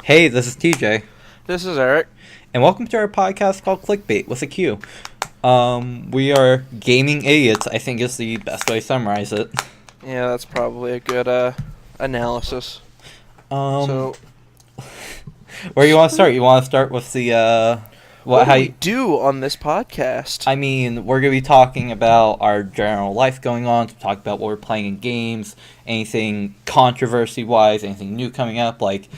Hey, this is TJ, This is Eric. and welcome to our podcast called Clique Bait with a Q. We are gaming idiots, I think is the best way to summarize it. Yeah, that's probably a good analysis. So, where you want to start? You want to start with the, what do we do on this podcast? I mean, we're going to be talking about our general life going on, talk about what we're playing in games, anything controversy-wise, anything new coming up, like,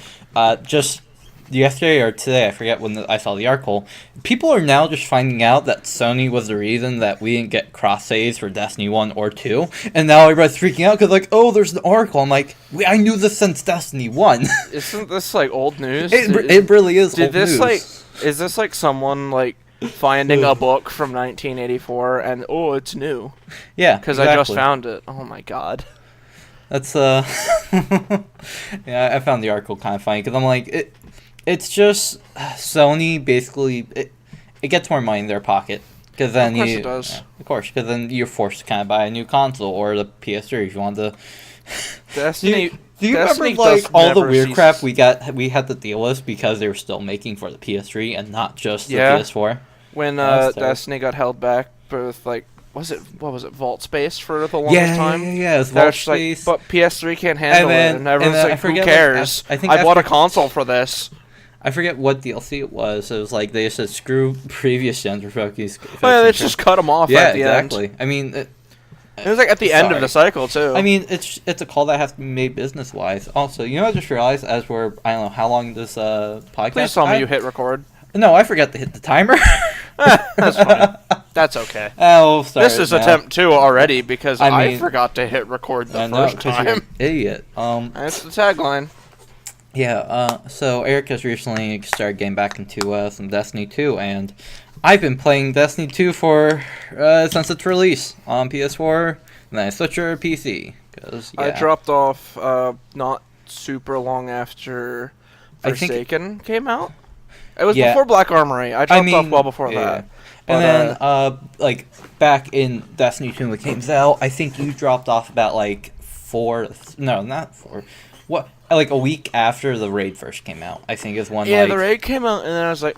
just yesterday or today, I forget when I saw the article, people are now just finding out that Sony was the reason that we didn't get cross-saves for Destiny 1 or 2, and now everybody's freaking out because, like, oh, there's an article. I'm like, I knew this since Destiny 1. Isn't this, like, old news? It really is old news. Is this, like, someone, like, finding a book from 1984 and, oh, it's new? Yeah, because exactly. I just found it. Oh, my God. That's, yeah, I found the article kind of funny, because I'm like, it's just Sony basically, it gets more money in their pocket. Cause then of course it does. Yeah, of course, because then you're forced to kind of buy a new console or the PS3 if you want to. Destiny. Do you Destiny remember like all the weird cease. crap we had to deal with because they were still making for the PS3 and not just the PS4? When Destiny got held back with like. What was it, Vault Space for the longest time? Yeah, it's Vault Space. Like, but PS3 can't handle it, and everyone's like, who cares? I bought a console for this. I forget what DLC it was. It was like they just said, screw previous gens. Well, yeah, they just cut them off at the end. Yeah, exactly. I mean... It was like at the end of the cycle, too. I mean, it's a call that has to be made business-wise. Also, you know, I just realized as we're... I don't know how long this podcast... Please tell me you hit record. No, I forgot to hit the timer. That's fine. That's okay. Oh, sorry. This is attempt 2 already because I forgot to hit record the first time. You're an idiot. That's the tagline. Yeah, so Eric has recently started getting back into some Destiny 2, and I've been playing Destiny 2 since its release on PS4, and then I switched to PC. I dropped off not super long after Forsaken came out. It was before Black Armory. I dropped off well before that. And then, like, back in Destiny 2 when it came out, I think you dropped off about, like, like a week after the raid first came out, I think is one. Yeah, the raid came out, and then I was like,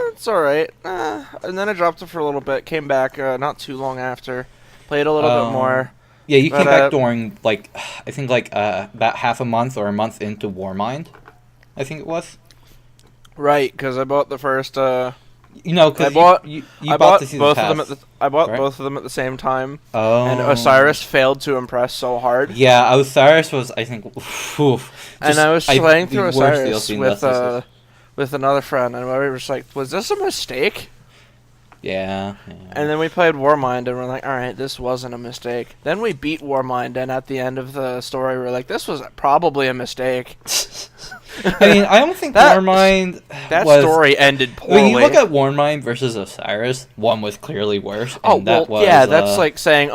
it's alright. And then I dropped it for a little bit, came back not too long after, played a little bit more. Yeah, you came back during, like, I think, like, about half a month or a month into Warmind, I think it was. Right, because I bought the first. You know, because I bought both of them. I bought both of them at the same time. Oh. And Osiris failed to impress so hard. Yeah, Osiris was, I think, and I was playing through Osiris with another friend, and we were just like, "Was this a mistake?" Yeah. And then we played Warmind, and we're like, "All right, this wasn't a mistake." Then we beat Warmind, and at the end of the story, we're like, "This was probably a mistake." I mean, I don't think Warmind. That story ended poorly. When you look at Warmind versus Osiris, one was clearly worse. That's like saying,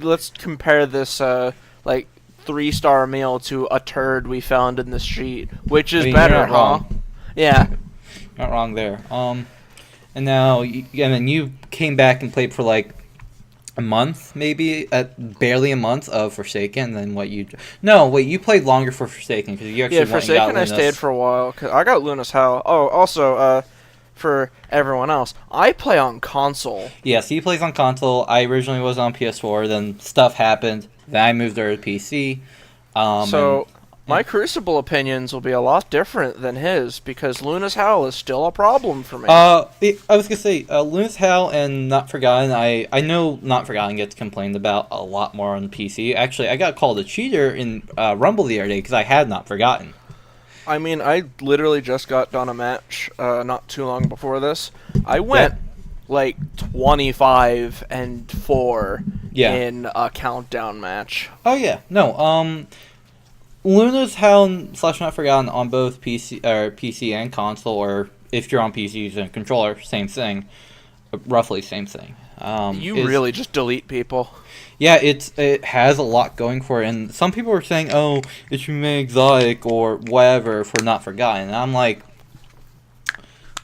let's compare this like 3-star meal to a turd we found in the street, which is better, you're not wrong. Yeah, not wrong there. And now, and then you came back and played for like a month, maybe barely a month of Forsaken. And then you played longer for Forsaken because you actually Forsaken. I stayed for a while because I got Luna's Hell. Oh, also, for everyone else, I play on console. Yes, he plays on console. I originally was on PS4. Then stuff happened. Then I moved over to PC. My Crucible opinions will be a lot different than his because Luna's Howl is still a problem for me. I was going to say, Luna's Howl and Not Forgotten, I know Not Forgotten gets complained about a lot more on PC. Actually, I got called a cheater in Rumble the other day because I had Not Forgotten. I mean, I literally just got done a match not too long before this. I went like 25-4 in a countdown match. Oh, yeah. No, Luna's Howl / Not Forgotten on both PC and console, or if you're on PC using a controller, same thing, roughly same thing. Really just delete people. Yeah, it has a lot going for it, and some people are saying, "Oh, it should be made exotic or whatever for Not Forgotten." And I'm like,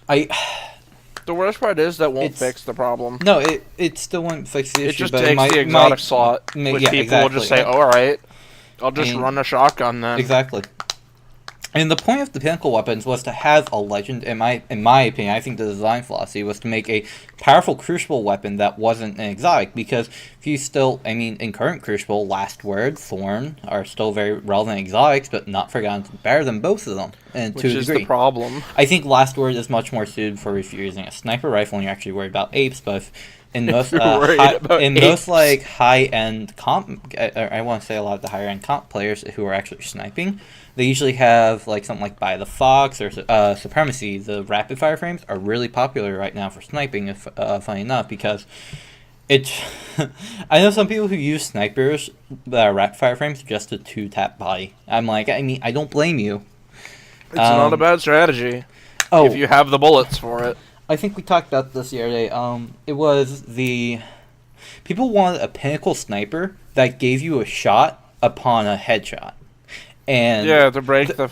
The worst part is that won't fix the problem. No, it still won't fix the issue. It just takes the exotic slot, which people will just say, "All right, I'll just run a shotgun then." Exactly. And the point of the pinnacle weapons was to have a legend. In my opinion, I think the design philosophy was to make a powerful crucible weapon that wasn't an exotic. Because if you still, in current crucible, Last Word, Thorn are still very relevant exotics, but not forgotten to better than both of them. And which is the problem. I think Last Word is much more suited for if you're using a sniper rifle and you're actually worried about apes. But if in most like high-end comp, I want to say a lot of the higher-end comp players who are actually sniping, they usually have like something like By the Fox or Supremacy. The rapid fire frames are really popular right now for sniping. If funny enough, because it's I know some people who use snipers that are rapid fire frames just to 2-tap body. I'm like, I don't blame you. It's not a bad strategy. Oh, if you have the bullets for it. I think we talked about this the other day. It was the people wanted a pinnacle sniper that gave you a shot upon a headshot, and to break that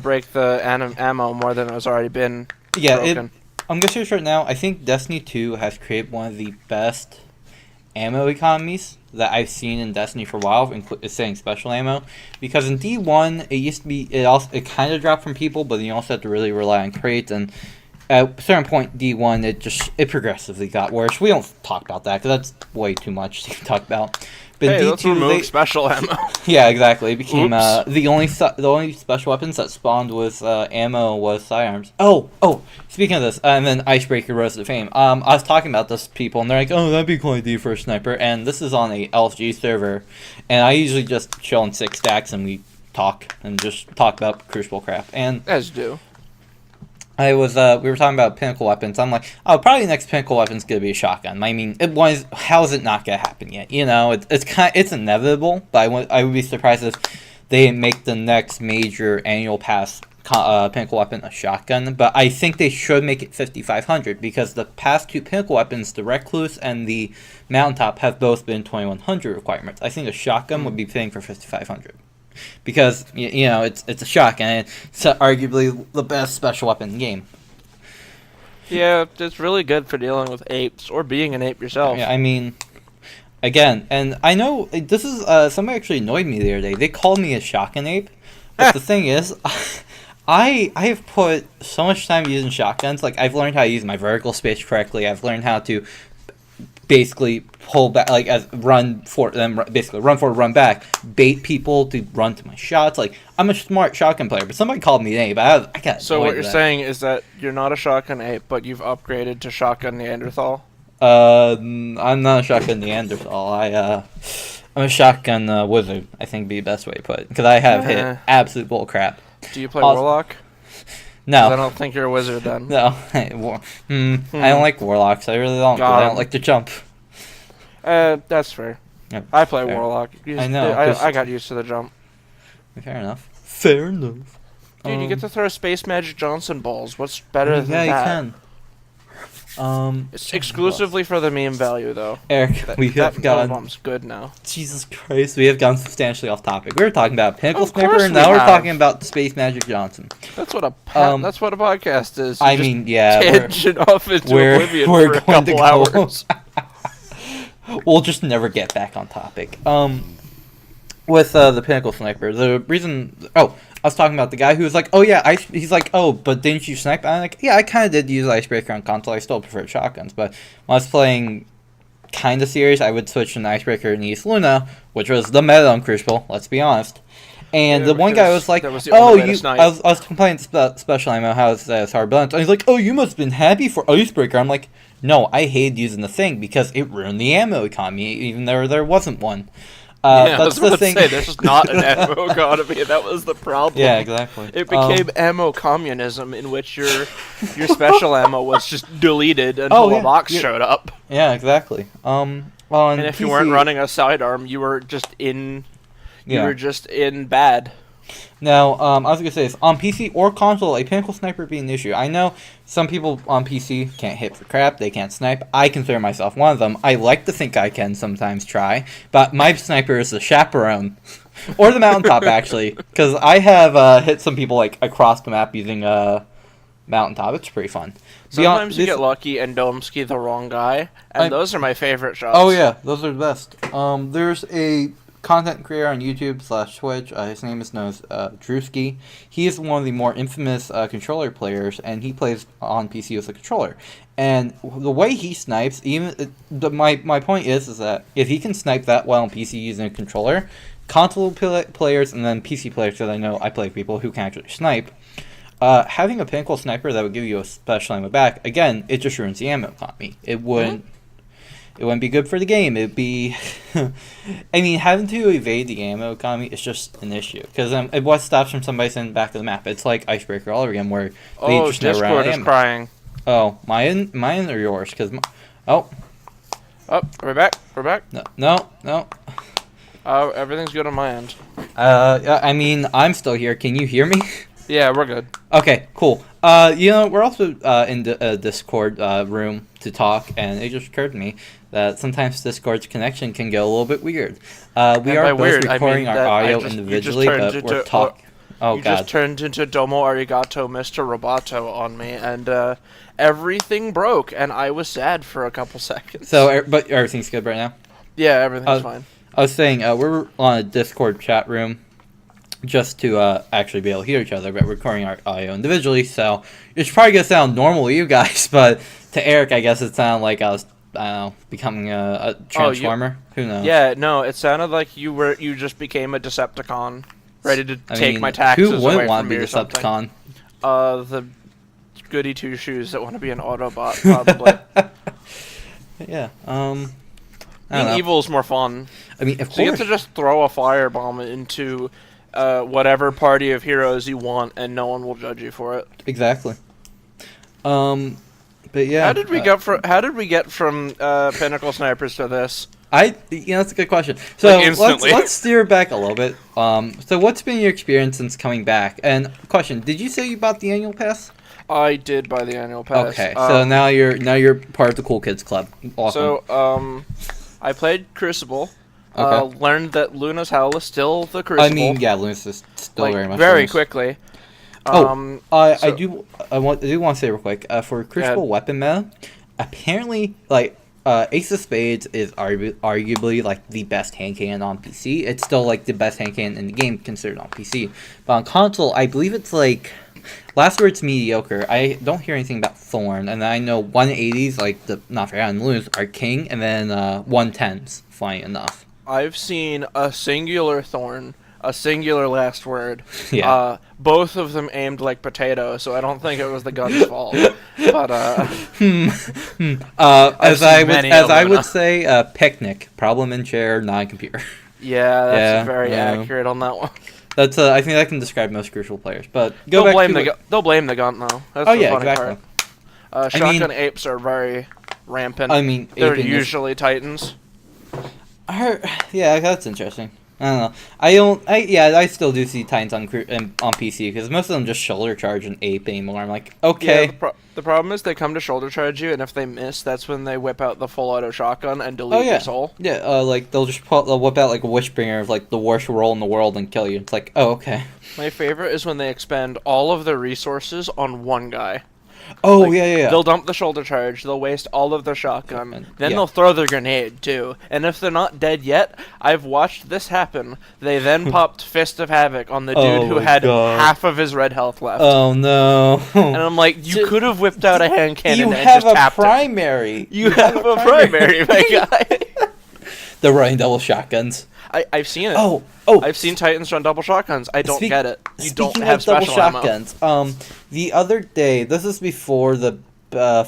break the ammo more than it was already been. Yeah, broken. I'm gonna say right now. I think Destiny 2 has created one of the best ammo economies that I've seen in Destiny for a while, saying special ammo, because in D1 it used to be it kind of dropped from people, but you also have to really rely on crates, and at a certain point D1 it progressively got worse. We don't talk about that because that's way too much to talk about. But hey, let's remove special ammo. Yeah, exactly. It became the only special weapons that spawned with ammo was sidearms. Oh, speaking of this, and then Icebreaker rose to fame. I was talking about this to people, and they're like, "Oh, that'd be a cool idea for a sniper." And this is on a LFG server, and I usually just chill in 6 stacks and we talk about crucible crap. And as do. we were talking about pinnacle weapons. I'm like, probably the next pinnacle weapon's gonna be a shotgun. How is it not gonna happen yet? It's inevitable, but I would be surprised if they didn't make the next major annual pass pinnacle weapon a shotgun. But I think they should make it 5500 because the past 2 pinnacle weapons, the Recluse and the Mountaintop, have both been 2100 requirements. I think a shotgun would be fitting for 5500. Because it's a shotgun, and it's arguably the best special weapon in the game. Yeah, it's really good for dealing with apes or being an ape yourself. Yeah, again, and I know this is somebody actually annoyed me the other day. They called me a shotgun ape, but the thing is, I have put so much time using shotguns. Like, I've learned how to use my vertical space correctly. I've learned how to basically pull back, run forward, run back, bait people to run to my shots. Like, I'm a smart shotgun player, but somebody called me an ape. I got So what you're saying is that you're not a shotgun ape, but you've upgraded to shotgun Neanderthal? I'm not a shotgun Neanderthal. I'm a shotgun wizard, I think would be the best way to put it, because I have hit absolute bull crap. Do you play Warlock? No. I don't think you're a wizard then. No. I don't like Warlocks. I really don't. I don't like to jump. That's fair. Yep, I play Warlock. I know. I got used to the jump. Fair enough. Fair enough. Dude, you get to throw Space Magic Johnson balls. What's better than that? Yeah, you can. It's exclusively for the meme value, though. Eric, we have gone. Bomb's good now. Jesus Christ, we have gone substantially off topic. We were talking about Pinnacle Sniper, and now we're talking about Space Magic Johnson. That's what a podcast is. Tangent off into oblivion for a couple hours. We'll just never get back on topic. With the Pinnacle Sniper, the reason. I was talking about the guy who was like, he's like, but didn't you snipe? I'm like, yeah, I kind of did use Icebreaker on console. I still prefer shotguns, but when I was playing kind of serious, I would switch to an Icebreaker in East Luna, which was the meta on Crucible, let's be honest. And the one guy was like, I was complaining about special ammo, how it's hard balance. And he's like, you must have been happy for Icebreaker. I'm like, no, I hated using the thing because it ruined the ammo economy, even though there wasn't one. That's the thing. This is not an ammo economy. That was the problem. Yeah, exactly. It became ammo communism, in which your special ammo was just deleted until a box showed up. Yeah, exactly. And if PC, you weren't running a sidearm, you were just in. You were just in bad. Now, I was gonna say this, on PC or console, a Pinnacle Sniper would be an issue. I know some people on PC can't hit for crap, they can't snipe. I consider myself one of them. I like to think I can sometimes try, but my sniper is the Chaperone. Or the Mountaintop, actually, because I have hit some people like across the map using Mountaintop. It's pretty fun. Sometimes you get lucky and domski the wrong guy, and those are my favorite shots. Oh yeah, those are the best. There's a content creator on YouTube / Twitch. His name is known as Drewski. He is one of the more infamous controller players, and he plays on PC with a controller. And the way he snipes, my point is that if he can snipe that well on PC using a controller, console players and then PC players, because I know I play people who can actually snipe, having a pinnacle sniper that would give you a special ammo back, again, it just ruins the ammo economy. It wouldn't. It wouldn't be good for the game. It'd be, I mean, having to evade the ammo economy is just an issue because what stops from somebody sending back to the map? It's like Icebreaker all over again, where they just never run out of ammo. Discord is crying. Oh, mine or yours? Because we're back. We're back. No. Everything's good on my end. I mean, I'm still here. Can you hear me? Yeah, we're good. Okay, cool. We're also in the Discord room to talk, and it just occurred to me that sometimes Discord's connection can get a little bit weird. We are both recording our audio individually, but we're talking. Oh, you God. just turned into Domo Arigato Mr. Roboto on me, and everything broke, and I was sad for a couple seconds. So, but everything's good right now? Yeah, everything's fine. I was saying, we're on a Discord chat room just to actually be able to hear each other, but we're recording our audio individually, so it's probably going to sound normal to you guys, but to Eric, I guess it sounded like I was, becoming a Transformer. Who knows? Yeah, no, it sounded like you just became a Decepticon, ready to take my taxes away from me. Who wouldn't want to be Decepticon? The goody two shoes that want to be an Autobot, probably. Yeah. Being evil is more fun. I mean, of course. You get to just throw a firebomb into whatever party of heroes you want, and no one will judge you for it. Exactly. But yeah. How did we get from Pinnacle Snipers to this? That's a good question. So let's steer back a little bit. So what's been your experience since coming back? And question: did you say you bought the annual pass? I did buy the annual pass. Okay, so now you're part of the cool kids club. Awesome. So I played Crucible. Okay. Learned that Luna's Howl is still the Crucible. I mean, yeah, Luna's is still very much very quickly. I do want to say real quick for Crucible weapon meta. Apparently, Ace of Spades is arguably like the best hand cannon on PC. It's still like the best hand cannon in the game considered on PC, but on console, I believe it's like last word's mediocre. I don't hear anything about Thorn, and I know 180s like the not forgotten Lunas are king, and then 110s. Funny enough. I've seen a singular Thorn, a singular last word. Yeah. Both of them aimed like potatoes, so I don't think it was the gun's fault. But as I would say, picnic, problem in chair, not computer. Yeah, that's very accurate on that one. That's I think that can describe most crucial players. But they'll blame the gun though. That's the funny exactly. Part. Shotgun apes are very rampant. I mean, they're usually Titans. Yeah, that's interesting. I don't know. I still do see Titans on PC because most of them just shoulder charge and ape anymore. I'm like, okay. Yeah, the problem is they come to shoulder charge you, and if they miss, that's when they whip out the full auto shotgun and delete your soul. Yeah, they'll whip out like a Wishbringer of like the worst roll in the world and kill you. It's like, oh, okay. My favorite is when they expend all of their resources on one guy. Oh, yeah. They'll dump the shoulder charge, they'll waste all of their shotgun, then they'll throw their grenade, too. And if they're not dead yet, I've watched this happen. They then popped Fist of Havoc on the dude who had half of his red health left. Oh, no. And I'm like, you could have whipped out a hand cannon and just tapped it. You have a primary. You have a primary, my guy. They're running double shotguns. I've seen it. Oh. I've seen Titans run double shotguns. I don't get it. You don't have double special shotguns. Ammo. The other day, this is before the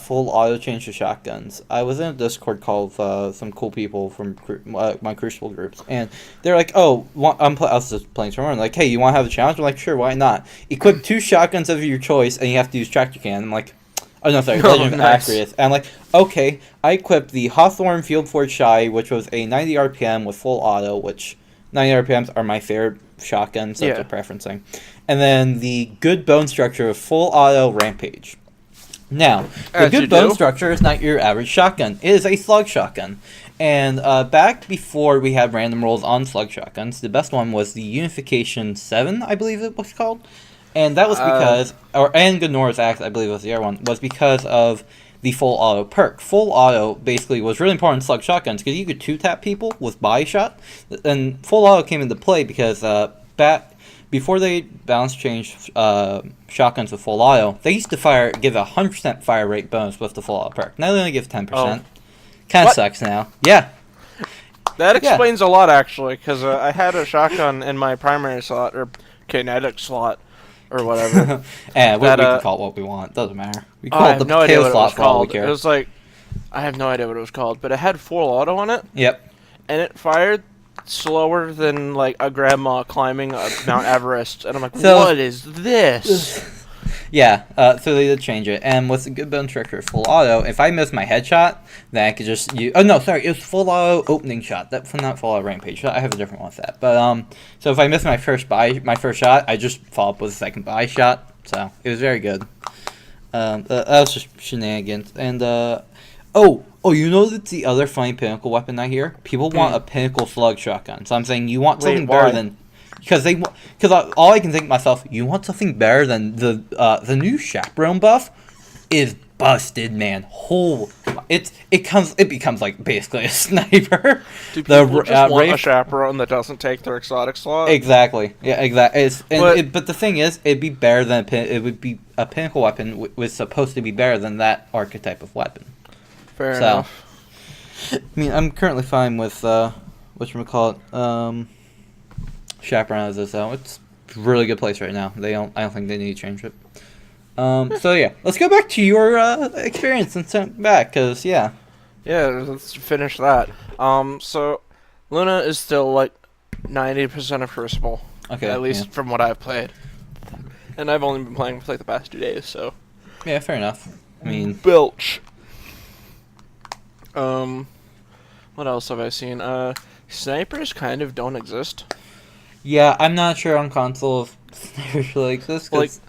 full auto change to shotguns. I was in a Discord call with some cool people from my Crucible groups, and they're like, "Oh, I was just playing tomorrow. Like, hey, you want to have a challenge?" I'm like, "Sure, why not?" Equip 2 shotguns of your choice, and you have to use tractor cannon. I'm like, "Oh no, sorry, Legend of Acreus." And I'm like, "Okay." I equipped the Hawthorne Field Forge Shy, which was a 90 RPM with full auto, which 90 RPMs are my favorite shotguns, so they're preferencing. And then the Good Bone Structure of full auto Rampage. Now, the Good Bone Structure is not your average shotgun. It is a slug shotgun. And back before we had random rolls on slug shotguns, the best one was the Unification 7, I believe it was called. And that was because, and Gnora's Axe, I believe was the other one, was because of the full auto perk. Full auto basically was really important in slug shotguns because you could 2-tap people with body shot. And full auto came into play because before they balance changed shotguns with full auto, they used to give a 100% fire rate bonus with the full auto perk. Now they only give 10%. Oh. Kind of sucks now. Yeah. That explains a lot, actually, because I had a shotgun in my primary slot, or kinetic slot, or whatever. Yeah, we can call it what we want. Doesn't matter. We call it the no idea what it slot was for all we called. care. It was like, I have no idea what it was called, but it had full auto on it. Yep. And it fired slower than, like, a grandma climbing Mount Everest. And I'm like, what is this? Yeah, so they did change it. And with a good bone trick for full auto, if I miss my headshot, then I could just use... Oh, no, sorry. It was full auto opening shot. That's not full auto rampage shot. I have a different one with that. But, so if I miss my first shot, I just follow up with a second buy shot. So, it was very good. That was just shenanigans. And, you know that's the other funny pinnacle weapon I hear? People want a pinnacle slug shotgun. So I'm saying you want something better than... Because all I can think to myself, you want something better than the new chaperone buff is busted, man. It becomes like basically a sniper. Do people just want a chaperone that doesn't take their exotic slot? Exactly. Yeah, exactly. But the thing is, it'd be better than it would be a pinnacle weapon was supposed to be better than that archetype of weapon. Fair enough. I mean, I'm currently fine with whatchamacallit, chaperone as this, so it's a really good place right now. I don't think they need to change it. So yeah, let's go back to your experience and send back, cause yeah, let's finish that. So Luna is still like 90% of Crucible, at least from what I've played, and I've only been playing for like the past 2 days, so yeah, fair enough. I mean, Bilch. What else have I seen? Snipers kind of don't exist. Yeah, I'm not sure on console if snipers really exist, because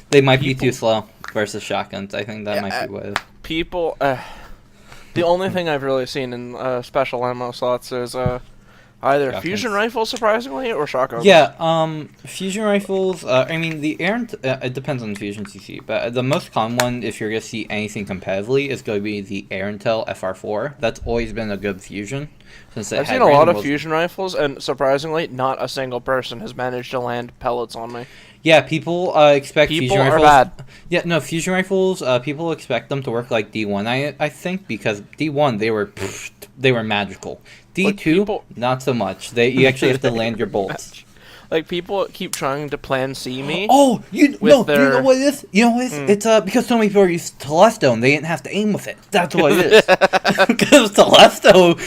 they might be too slow versus shotguns. I think that might be what it is. People, the only thing I've really seen in special ammo slots is either shotguns. Fusion rifles, surprisingly, or shotguns. Yeah, fusion rifles, I mean, it depends on the fusions you see, but the most common one, if you're going to see anything competitively, is going to be the Aerentel FR4. That's always been a good fusion. I've seen a lot of fusion rifles, and surprisingly, not a single person has managed to land pellets on me. Yeah, people expect fusion rifles. People are bad. Yeah, no, fusion rifles. People expect them to work like D1. I think because D1 they were magical. D2 not so much. You actually have to land your bolts. Like, people keep trying to plan C me. Oh, you know what it is? You know what it is? It's because so many people are used to Telesto and they didn't have to aim with it. That's what it is. Because Telesto,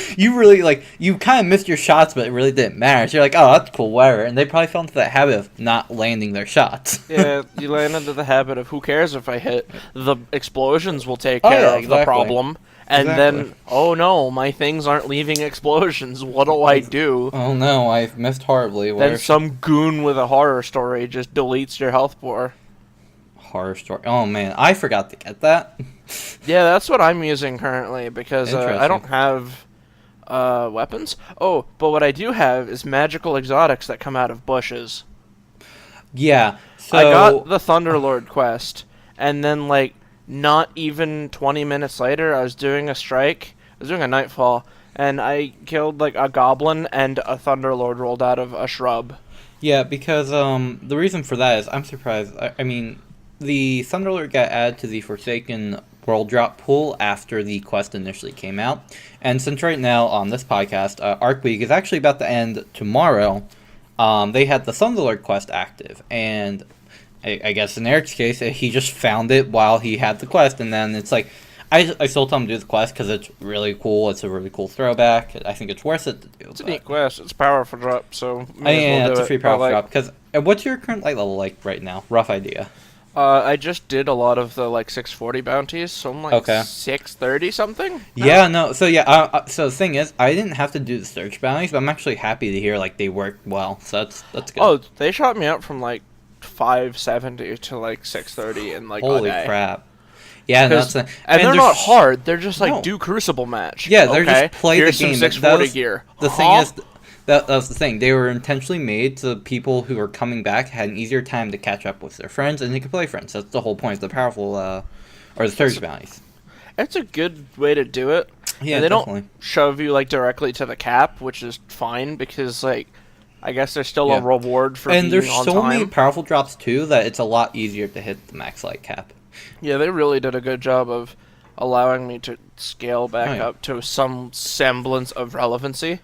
you kind of missed your shots, but it really didn't matter. So you're like, oh, that's cool, whatever. And they probably fell into that habit of not landing their shots. Yeah, you land into the habit of, who cares if I hit? The explosions will take care of the problem. And then, oh no, my things aren't leaving explosions. What do I do? Oh no, I've missed horribly. Then some goon with a horror story just deletes your health bar. Horror story. Oh man, I forgot to get that. Yeah, that's what I'm using currently because I don't have weapons. Oh, but what I do have is magical exotics that come out of bushes. Yeah, so I got the Thunderlord quest, and then not even 20 minutes later, I was doing a strike. I was doing a nightfall, and I killed a goblin, and a Thunderlord rolled out of a shrub. Yeah, because the reason for that is I'm surprised. I mean, the Thunderlord got added to the Forsaken World Drop pool after the quest initially came out, and since right now on this podcast, Arc Week is actually about to end tomorrow. They had the Thunderlord quest active, and I guess in Eric's case, he just found it while he had the quest, and then it's like, I still tell him to do the quest because it's really cool. It's a really cool throwback. I think it's worth it to do. It's a neat quest. It's a powerful drop, so it's a free powerful drop. Because what's your current light level like right now? Rough idea. I just did a lot of the 640 bounties, so I'm 630 something. Yeah, no. So yeah, so the thing is, I didn't have to do the search bounties, but I'm actually happy to hear they worked well. So that's good. Oh, they shot me up from 570 to 630 in holy a day. Crap. Yeah, and they're not hard. They're just do Crucible match. Yeah, they're just play Here's the game. Some 640 gear. The thing is, that was the thing. They were intentionally made so people who were coming back had an easier time to catch up with their friends, and they could play friends. That's the whole point of the powerful or the search bounties. it's a good way to do it. Yeah, and they definitely. don't shove you like directly to the cap, which is fine because like I guess there's still a reward for being on time. And there's so many powerful drops too that it's a lot easier to hit the max light cap. Yeah, they really did a good job of allowing me to scale back up to some semblance of relevancy.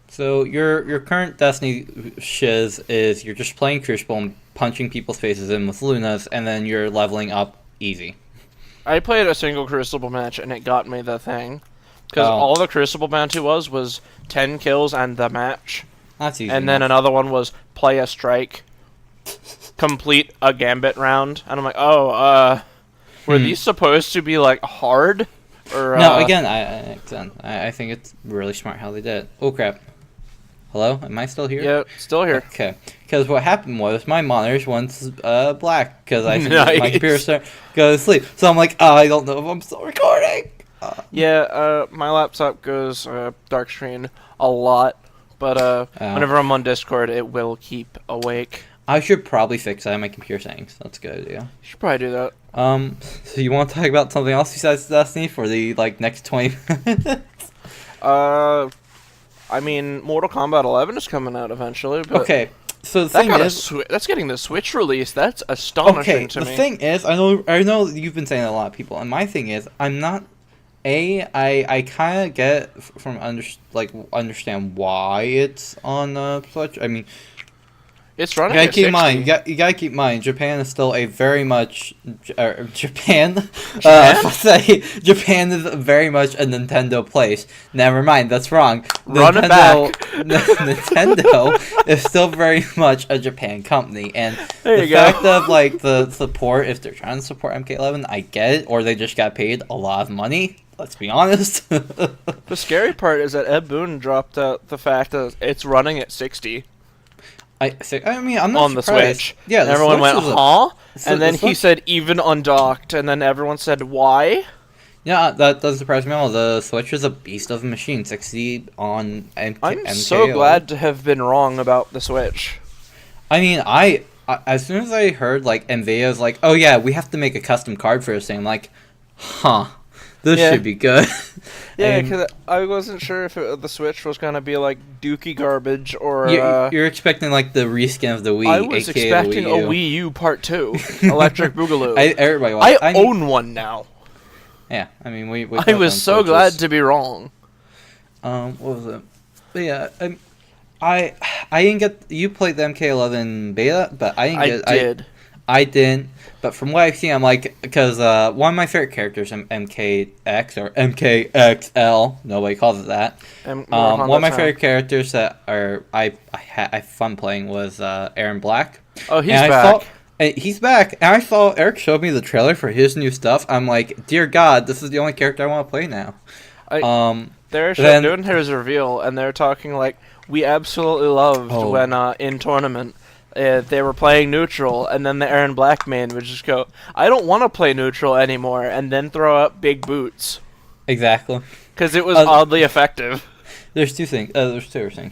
So your current Destiny shiz is you're just playing Crucible and punching people's faces in with Lunas, and then you're leveling up easy. I played a single Crucible match, and it got me the thing. Because all the Crucible bounty was 10 kills and the match. That's easy. And then another one was play a strike, complete a gambit round. And I'm like, were these supposed to be, like, hard? Or, no, again, I think it's really smart how they did it. Oh, crap. Hello? Am I still here? Yeah, still here. Okay. Because what happened was my monitors went black because I think my computer started go to sleep. So I'm like, I don't know if I'm still recording. My laptop goes dark screen a lot, but whenever I'm on Discord, it will keep awake. I should probably fix that in my computer settings. That's a good idea. You should probably do that. So you want to talk about something else besides Destiny for the next 20 minutes? I mean, Mortal Kombat 11 is coming out eventually. But okay, so the thing is, that's getting the Switch release. That's astonishing to me. The thing is, I know you've been saying that a lot of people, and my thing is, I'm not. I kind of get from understand why it's on Switch. I mean, it's running. You gotta keep in mind. Japan is still a very much Japan. Japan is very much a Nintendo place. Never mind, that's wrong. Run it back. Nintendo is still very much a Japan company, and the fact of the support, if they're trying to support MK11, I get it, or they just got paid a lot of money. Let's be honest. The scary part is that Ed Boon dropped out the fact that it's running at 60. I mean, I'm not on surprised. The Switch. Yeah, everyone went, huh? And then he said, even undocked, and then everyone said, why? Yeah, that doesn't surprise me at all. The Switch is a beast of a machine. 60 on I'm so glad to have been wrong about the Switch. I mean, I as soon as I heard, NVIDIA's oh yeah, we have to make a custom card for this thing, I'm like, huh. This should be good. Yeah, because I wasn't sure if the Switch was going to be dookie garbage or... You're expecting the reskin of the Wii, I was expecting a Wii U Part 2, Electric Boogaloo. I own one now. Yeah, I mean, we I was so glad to be wrong. What was it? But yeah, I didn't get... You played the MK11 beta, but I didn't get... I didn't. But from what I've seen, I'm because one of my favorite characters in MKX or MKXL, nobody calls it that. One of my favorite characters that I had fun playing was Aaron Black. Oh, he's back. He's back, and I saw Eric showed me the trailer for his new stuff. I'm like, dear God, this is the only character I want to play now. They're doing his reveal, and they're talking we absolutely loved when in tournament. They were playing neutral, and then the Aaron Black main would just go, I don't want to play neutral anymore, and then throw up big boots. Exactly. Because it was oddly effective. There's two things.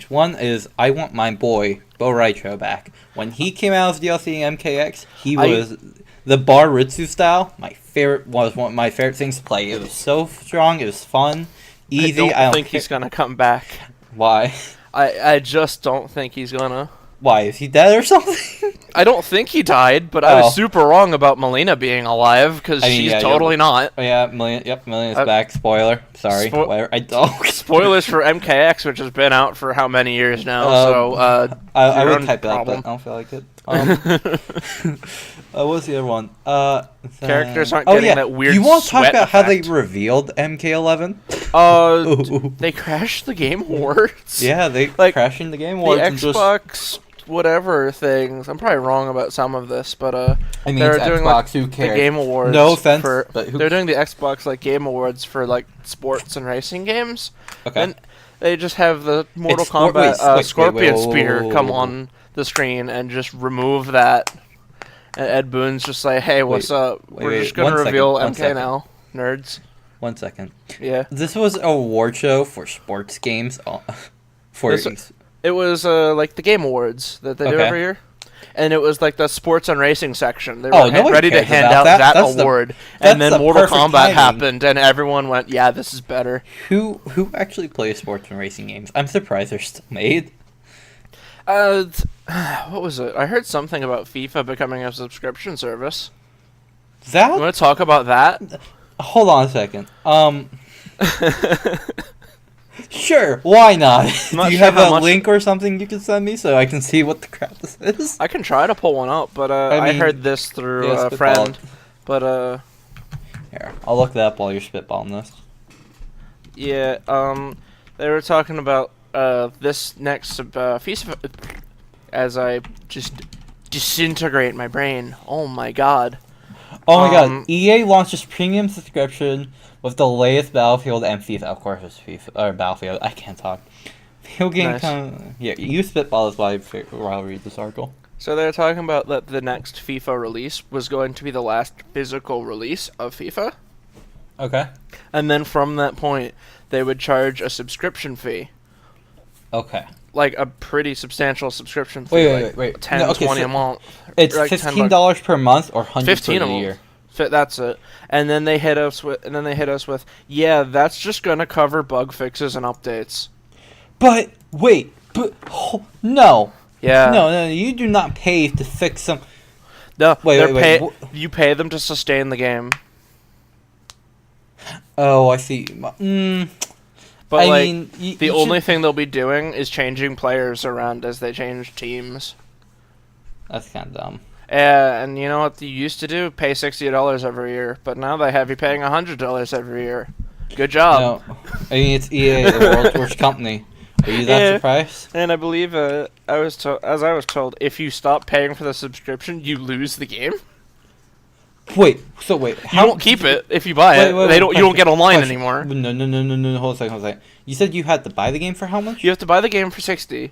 One is, I want my boy, Bo Raicho, back. When he came out as DLC in MKX, he was the Baritsu style. Was one of my favorite things to play. It was so strong, it was fun, easy. I don't think he's going to come back. Why? I just don't think he's going to. Why, is he dead or something? I don't think he died, but I was super wrong about Melina being alive, because she's totally not. Oh, yeah, Melina's back. Spoiler. Sorry. I don't. Spoilers for MKX, which has been out for how many years now, I would type that, but I don't feel like it. What was the other one? Characters aren't getting that weird. You want to talk about effect. how they revealed MK11? They crashed the Game Awards. Yeah, they crashing the Game Awards. The Xbox whatever things. I'm probably wrong about some of this, but I mean, they're doing Xbox, who cares? the Game Awards. No offense, but they're doing the Xbox Game Awards for sports and racing games. Okay. And they just have the Mortal Kombat Scorpion Spear come on the screen and just remove that. And Ed Boon's just like, hey, what's up? We're just going to reveal MK now, nerds. 1 second. Yeah. This was a award show for sports games. It was the Game Awards that they do every year. and it was like the sports and racing section. They were ready to hand out that award, and then Mortal Kombat happened, and everyone went, "Yeah, this is better." Who actually plays sports and racing games? I'm surprised they're still made. What was it? I heard something about FIFA becoming a subscription service. You want to talk about that? Hold on a second. Sure, why not? Do you have a link or something you can send me so I can see what the crap this is? I can try to pull one up, but I heard this through a friend. But here, I'll look that up while you're spitballing this. Yeah, they were talking about this next FIFA as I just disintegrate my brain. Oh my god. Oh my god, EA launched its premium subscription with the latest Battlefield and FIFA. Of course it's FIFA, or Battlefield, I can't talk. Video game yeah, you spitball this while I read this article. So they're talking about that the next FIFA release was going to be the last physical release of FIFA. Okay. And then from that point, they would charge a subscription fee. Okay. Like a pretty substantial subscription fee. Wait. 10, no, okay, 20 a month. It's like $15 per month or $100 per year. That's it. And then they hit us with, yeah, that's just gonna cover bug fixes and updates. But wait, no. Yeah. No, you do not pay to fix some. No, you pay them to sustain the game. Oh, I see. But I mean, the only thing they'll be doing is changing players around as they change teams. That's kind of dumb. And you know what you used to do? Pay $60 every year, but now they have you paying $100 every year. Good job. No, I mean it's EA, the world's worst company. Are you that surprised? And I believe as I was told, if you stop paying for the subscription, you lose the game. Wait. You don't keep it if you buy it. You don't get online anymore. No. Hold on a second. You said you had to buy the game for how much? You have to buy the game for $60.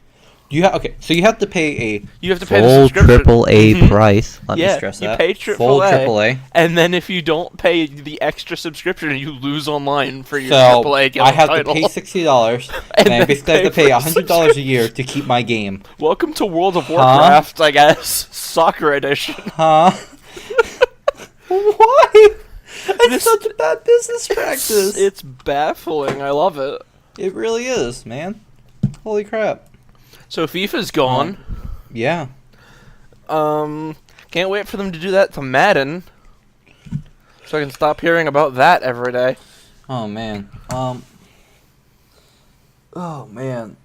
So you have to pay the subscription. Full AAA price. Let me stress that. You pay AAA, and then if you don't pay the extra subscription, you lose online for your AAA title. I have to pay $60, and I basically have to pay $100 a year to keep my game. Welcome to World of Warcraft, I guess. Soccer edition. Huh? Why? It's such a bad business practice. It's baffling. I love it. It really is, man. Holy crap. So FIFA's gone. Yeah. Can't wait for them to do that to Madden, so I can stop hearing about that every day. Oh man. Oh man.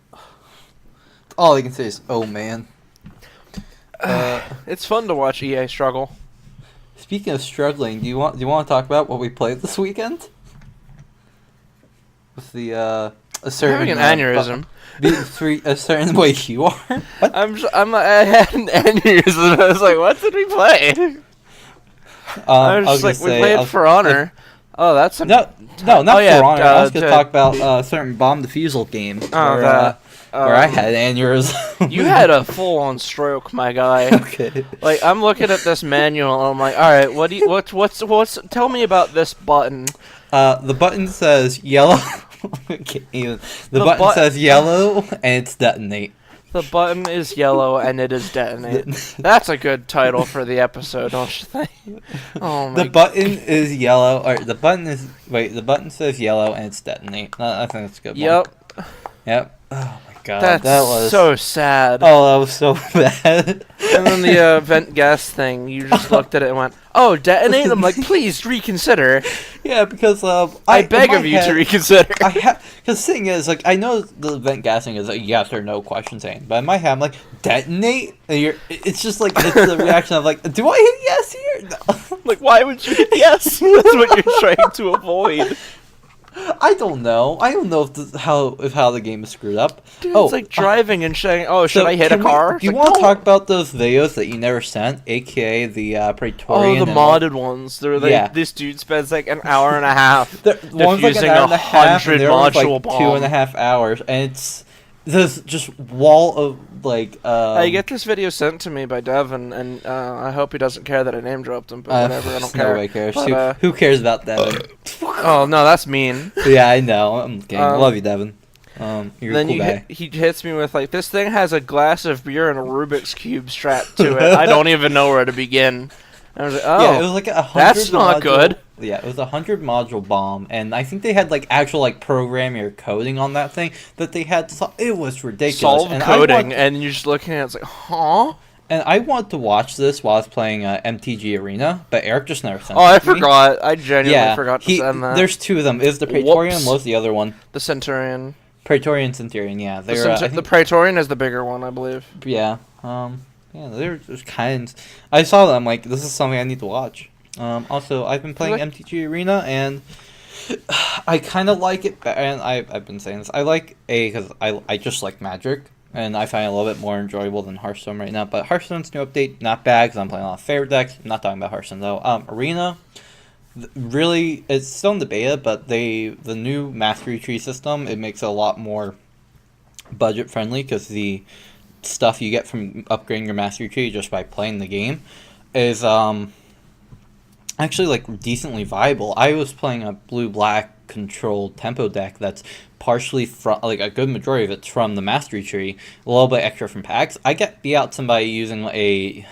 All I can say is, oh man. It's fun to watch EA struggle. Speaking of struggling, do you want to talk about what we played this weekend? With the a certain I'm having an aneurysm. A certain way you are. What? I had an aneurysm. I was like, what did we play? I was just like, we played For Honor. Oh, that's not For Honor. I was gonna talk about a certain bomb defusal game where I had an aneurysm. You had a full-on stroke, my guy. Okay. Like, I'm looking at this manual and I'm like, all right, what's tell me about this button. The button says yellow. The button says yellow and it's detonate. The button is yellow and it is detonate. That's a good title for the episode, don't you think? Oh my. The button is yellow, or the button says yellow and it's detonate. I think that's a good. Yep. Oh my god. That was so sad. Oh, that was so bad. And then the vent gas thing, you just looked at it and went, "Oh, detonate." I'm like, "Please reconsider." Yeah, because I beg of you to reconsider. Because the thing is, like, I know the vent gassing is a yes or no question saying, but in my head, I'm like, detonate. And it's just like it's the reaction of like, do I hit yes here? No. Like, why would you hit yes? That's what you're trying to avoid. I don't know. I don't know if how the game is screwed up. Dude, it's like driving and saying, "Oh, should I hit a car?" Do you want to talk about those videos that you never sent, aka the Praetorian? Oh, the modded ones. They're like, this dude spends like an hour and a half defusing 100 module bombs. 2.5 hours, and it's this just wall of like. I get this video sent to me by Devin, and I hope he doesn't care that I name dropped him. But whatever, I don't care. Nobody cares. But, who cares about Devin? Oh no, that's mean. Yeah, I know. I'm kidding. Love you, Devin. You're then a cool guy. he hits me with like, this thing has a glass of beer and a Rubik's Cube strapped to it. I don't even know where to begin. I was like, oh, yeah, it was like a 100 that's not good. Yeah, it was a 100 module bomb, and I think they had like actual like programming or coding on that thing that they had to solve. It was ridiculous. Solve and coding, and you're just looking at it, it's like, huh? And I wanted to watch this while I was playing MTG Arena, but Eric just never sent it. Oh, I forgot. I genuinely forgot to send that. There's two of them. Is the Praetorian? What was the other one? The Centurion. Praetorian, Centurion. Yeah, the Praetorian is the bigger one, I believe. Yeah. Yeah, there's kind. I saw them. Like, this is something I need to watch. Also, I've been playing MTG Arena, and I kind of like it. And I've been saying this. I like because I just like Magic. And I find it a little bit more enjoyable than Hearthstone right now. But Hearthstone's new update, not bad, because I'm playing a lot of favorite decks. I'm not talking about Hearthstone, though. Arena, really, it's still in the beta, but the new Mastery Tree system, it makes it a lot more budget-friendly, because the stuff you get from upgrading your Mastery Tree just by playing the game is actually, like, decently viable. I was playing a blue-black controlled tempo deck that's partially from, like, a good majority of it's from the Mastery Tree, a little bit extra from packs. I beat out somebody using I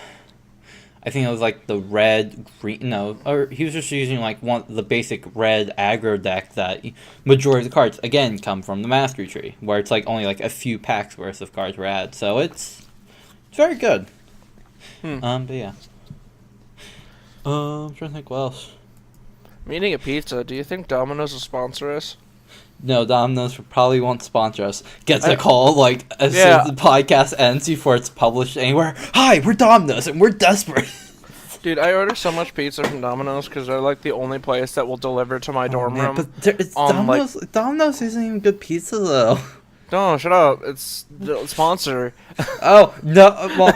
think it was like the red, green, no, or he was just using like the basic red aggro deck that majority of the cards, again, come from the Mastery Tree, where it's like only like a few packs worth of cards were added, so it's very good. But yeah. I'm trying to think what else. I'm eating a pizza. Do you think Domino's will sponsor us? No, Domino's probably won't sponsor us. Gets a call, like, as soon as the podcast ends before it's published anywhere. Hi, we're Domino's, and we're desperate. Dude, I order so much pizza from Domino's because they're, like, the only place that will deliver to my dorm room. But Domino's isn't even good pizza, though. No, shut up. It's the sponsor. Oh, no. Well,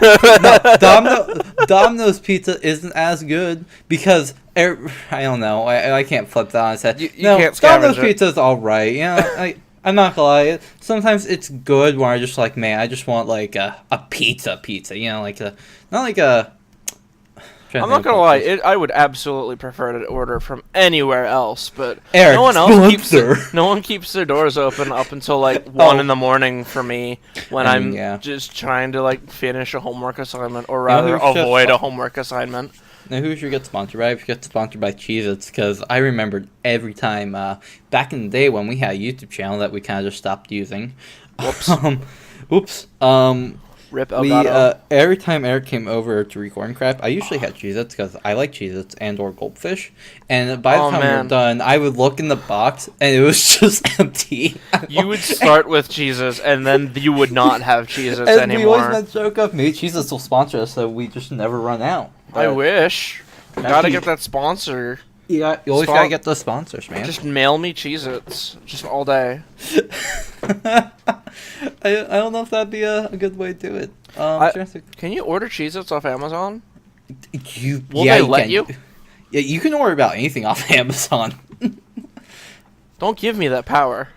Domino's pizza isn't as good because, I don't know. I can't flip that on its head. You can't scavenge Domino's pizza is alright. You know, I'm not gonna lie. Sometimes it's good where I just like, man, I just want like a pizza. You know, like not like a... I'm not gonna lie, I would absolutely prefer to order from anywhere else, but Eric, no one keeps their doors open up until like 1 in the morning for me when I'm just trying to like finish a homework assignment, or rather avoid a homework assignment. Now, who should get sponsored by? I should get sponsored by Cheez-Its, because I remembered every time back in the day when we had a YouTube channel that we kind of just stopped using. Whoops. Rip Elgato. Every time Eric came over to record and crap, I usually had Cheez-Its because I like Cheez-Its and or Goldfish. And by the time we were done, I would look in the box and it was just empty. You would start with Cheez-Its and then you would not have Cheez-Its anymore. And we always made a joke of maybe Cheez-Its will sponsor us so we just never run out. I wish. Gotta get that sponsor. Yeah, you always gotta get the sponsors, man. Just mail me Cheez-Its, just all day. I don't know if that'd be a good way to do it. Can you order Cheez-Its off Amazon? Will they let you? Yeah, you can order about anything off Amazon. Don't give me that power.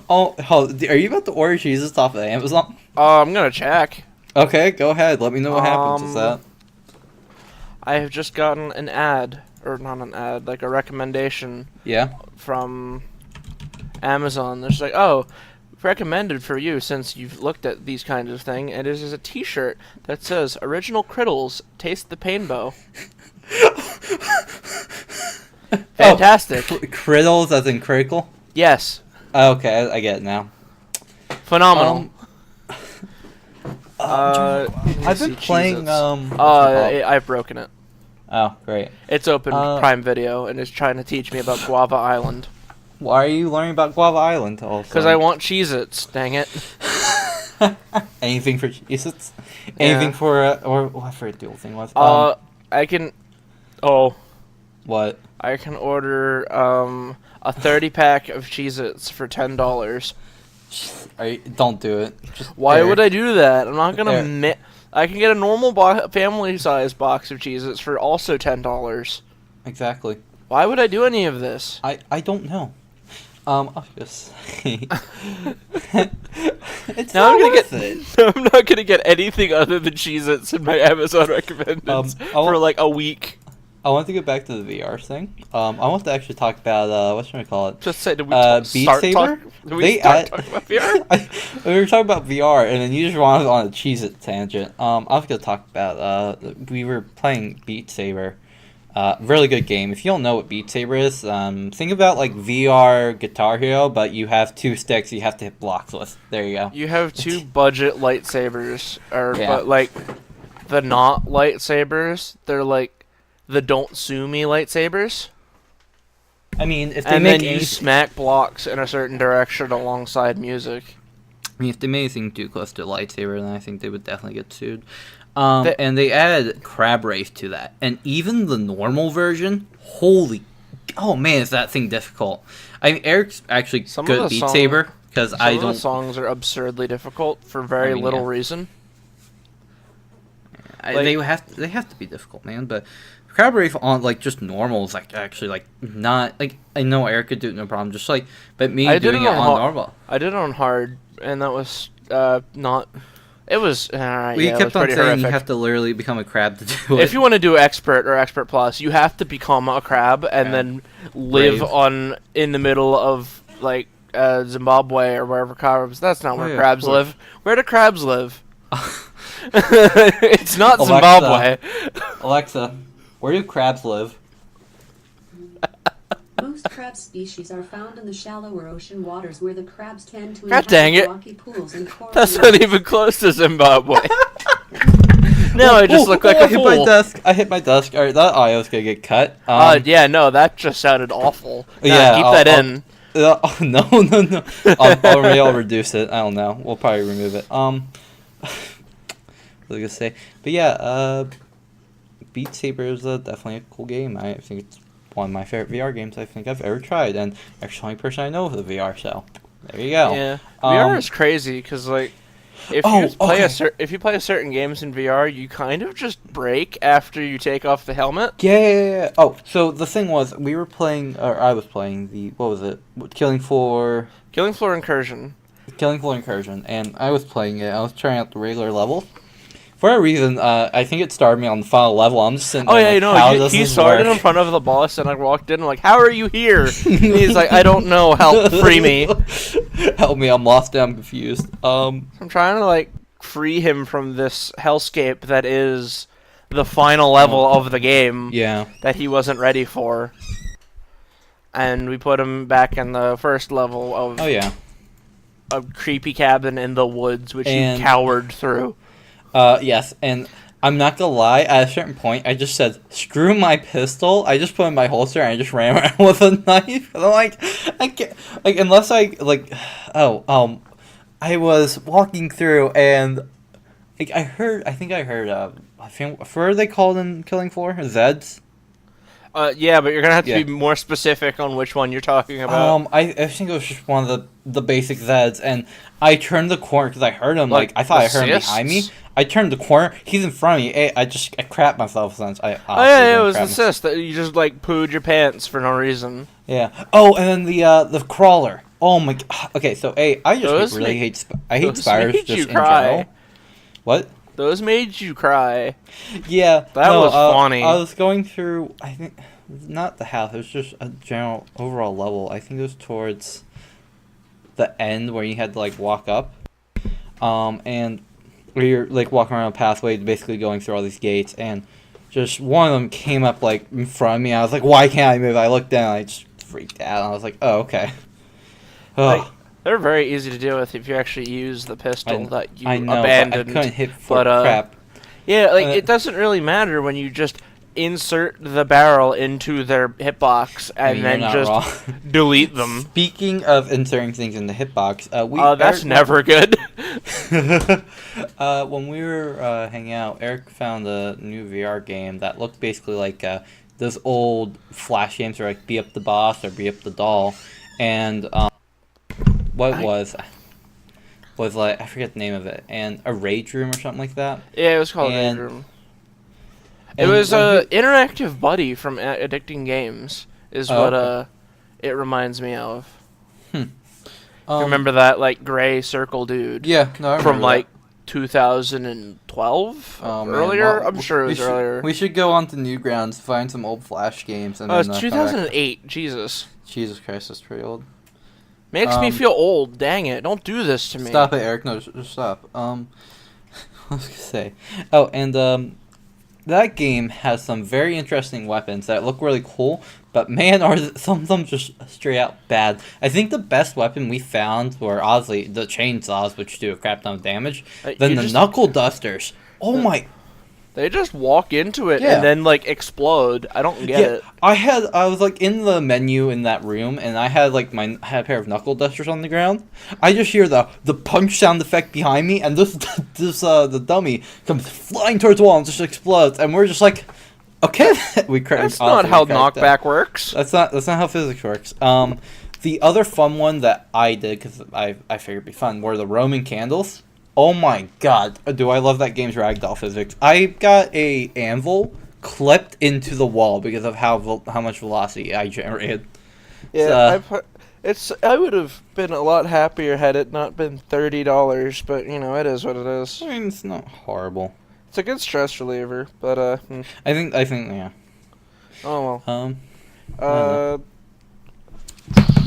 Oh, are you about to order Cheez-Its off of Amazon? I'm gonna check. Okay, go ahead. Let me know what happens with that. I have just gotten an ad. Or not an ad, like a recommendation. Yeah. From Amazon. It's like, oh, recommended for you since you've looked at these kinds of things. And it is a T-shirt that says "Original Criddles, taste the painbow." Fantastic. Criddles as in critical? Yes. Okay, I get it now. Phenomenal. I've been playing. I've broken it. Oh, great. It's open Prime Video and is trying to teach me about Guava Island. Why are you learning about Guava Island also? Because I want Cheez-Its, dang it. Anything for Cheez-Its? Anything for, I forget the old thing was. I can, What? I can order, a 30-pack of Cheez-Its for $10. Don't do it. Why would I do that? I'm not gonna I can get a normal family-sized box of Cheez-Its for also $10. Exactly. Why would I do any of this? I don't know. I'll just it's now not worth it. I'm not gonna get anything other than Cheez-Its in my Amazon recommendeds for like a week. I want to get back to the VR thing. I want to actually talk about what should I call it? Just say, did we Beat start Saber? talking about VR? We were talking about VR, and then you just wanted on a Cheez-It tangent. I was going to talk about, we were playing Beat Saber. Really good game. If you don't know what Beat Saber is, think about like VR Guitar Hero, but you have 2 sticks you have to hit blocks with. There you go. You have 2 budget lightsabers, but like the not lightsabers, they're like the don't sue me lightsabers. I mean, if they and make then you smack blocks in a certain direction alongside music. I mean, if they made anything too close to a lightsaber, then I think they would definitely get sued. And they added Crab Race to that. And even the normal version, oh man, is that thing difficult. I mean, Eric's actually good at Beat Saber, because I don't... Some of the songs are absurdly difficult for very little reason. They have to be difficult, man, but... Crab Race on, like, just normal is, like, actually, like, not... Like, I know Eric could do it, no problem, just, like... But me doing it on normal... I did it on hard, and that was, not... It was... We kept on saying horrific. You have to literally become a crab to do it. If you want to do Expert or Expert Plus, you have to become a crab and then live in the middle of, like, Zimbabwe or wherever crabs... That's not where crabs live. Where do crabs live? It's not Zimbabwe. Alexa, where do crabs live? Most crab species are found in the shallower ocean waters where the crabs tend to inhabit rocky pools and coral That's not even close to Zimbabwe. No, I just look like a fool. I hit my desk. Alright, that audio's gonna get cut. Yeah, no, that just sounded awful. Keep that in. No. I'll reduce it. I don't know. We'll probably remove it. What was I gonna say? But yeah, Beat Saber is definitely a cool game. I think it's one of my favorite VR games I think I've ever tried, and actually the only person I know with a VR. So there you go. Yeah, VR is crazy because like if you play certain games in VR, you kind of just break after you take off the helmet. Yeah. Oh, so the thing was, I was playing what was it? Killing Floor Incursion. And I was playing it. I was trying out the regular level. For a reason, I think it started me on the final level. I'm just sitting there. Oh yeah, he started in front of the boss, and I walked in. I'm like, "How are you here?" And he's like, "I don't know. Help, free me." Help me! I'm lost. I'm confused. I'm trying to like free him from this hellscape that is the final level of the game. Yeah. That he wasn't ready for, and we put him back in the first level of. Oh yeah. A creepy cabin in the woods, which you cowered through. Yes, and I'm not gonna lie, at a certain point, I just said, screw my pistol, I just put it in my holster, and I just ran around with a knife, and I'm like, I can't, like, unless I, like, I was walking through, and, like, I think I heard, what are they called in Killing Floor? Zeds? Yeah, but you're gonna have to be more specific on which one you're talking about. I think it was just one of the basic Zeds, and I turned the corner because I heard him. Like I thought I heard him behind me. I turned the corner. He's in front of me. I crapped myself since I. It was the cyst that you just like pooed your pants for no reason. Yeah. Oh, and then the crawler. Oh my. Okay, so I just really hate spiders just in general. What? Those made you cry. Yeah, that was funny. I was going through. I think not the house. It was just a general overall level. I think it was towards the end where you had to like walk up, and where you're like walking around a pathway, basically going through all these gates, and just one of them came up like in front of me. I was like, "Why can't I move?" I looked down. I just freaked out. I was like, "Oh, okay." Like, they're very easy to deal with if you actually use the pistol that you abandoned. But I couldn't hit for crap. Yeah, like it doesn't really matter when you just insert the barrel into their hitbox and then just delete them. Speaking of inserting things in the hitbox, that's never good. When we were hanging out, Eric found a new VR game that looked basically like those old Flash games where like Beat Up the Boss or Beat Up the Doll, and was like, I forget the name of it, and a Rage Room or something like that. Yeah, it was called Rage Room. It was a interactive buddy from Addicting Games, is what it reminds me of. Remember that like gray circle dude? Yeah, no, I remember from like 2012 Oh, man. earlier. Well, I'm sure it was earlier. We should go on to Newgrounds, find some old Flash games, and It's then 2008. Jesus. Jesus Christ, that's pretty old. Makes me feel old. Dang it! Don't do this to me. Stop it, Eric. No, just stop. What was I gonna say? Oh, and that game has some very interesting weapons that look really cool, but man, are some of them just straight out bad. I think the best weapon we found were obviously the chainsaws, which do a crap ton of damage. Then the knuckle dusters. Oh my! They just walk into it and then like explode. I don't get it. I was like in the menu in that room, and I had like a pair of knuckle dusters on the ground. I just hear the punch sound effect behind me, and the dummy comes flying towards the wall and just explodes, and we're just like, okay, That's not how knockback works. That's not how physics works. The other fun one that I did because I figured it'd be fun were the Roman candles. Oh my god, do I love that game's ragdoll physics. I got a anvil clipped into the wall because of how much velocity I generated. Yeah, I would have been a lot happier had it not been $30, but you know, it is what it is. I mean, it's not horrible. It's a good stress reliever, but I think yeah. Oh well.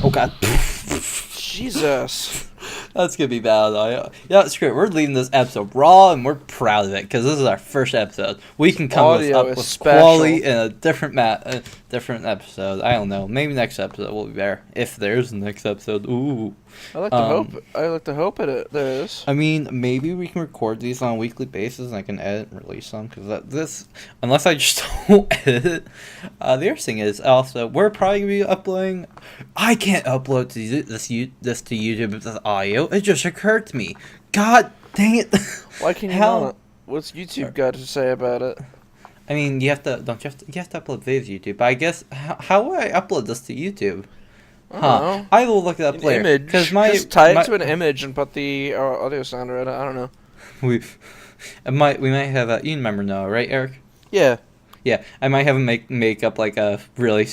Oh god. Jesus. That's gonna be bad. Yeah, screw it. We're leaving this episode raw, and we're proud of it because this is our first episode. We can come up with quality in a different episode. I don't know. Maybe next episode will be better if there's a next episode. Ooh. I like to hope it is. I mean, maybe we can record these on a weekly basis, and I can edit and release them because unless I just don't edit it. The other thing is also we're probably gonna be uploading. I can't upload this to YouTube with audio. It just occurred to me. God dang it! Why can you not? What's YouTube got to say about it? I mean, you have to upload videos to YouTube. But I guess how would I upload this to YouTube? I will look it up later. Because just tie it to an image and put the audio sounder in it. I don't know. We might have you remember Noah, right, Eric? Yeah. Yeah, I might have him make up like a really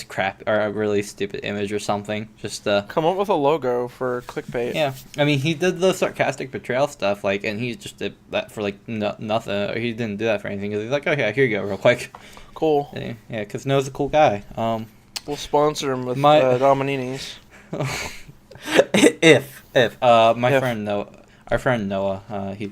a really stupid image or something. Just come up with a logo for CliqueBait. Yeah, I mean he did the sarcastic betrayal stuff, and he just did that for like nothing. He didn't do that for anything because he's like, okay, here you go, real quick. Cool. Yeah, because Noah's a cool guy. We'll sponsor him with Domininis. if friend Noah, our friend Noah, he's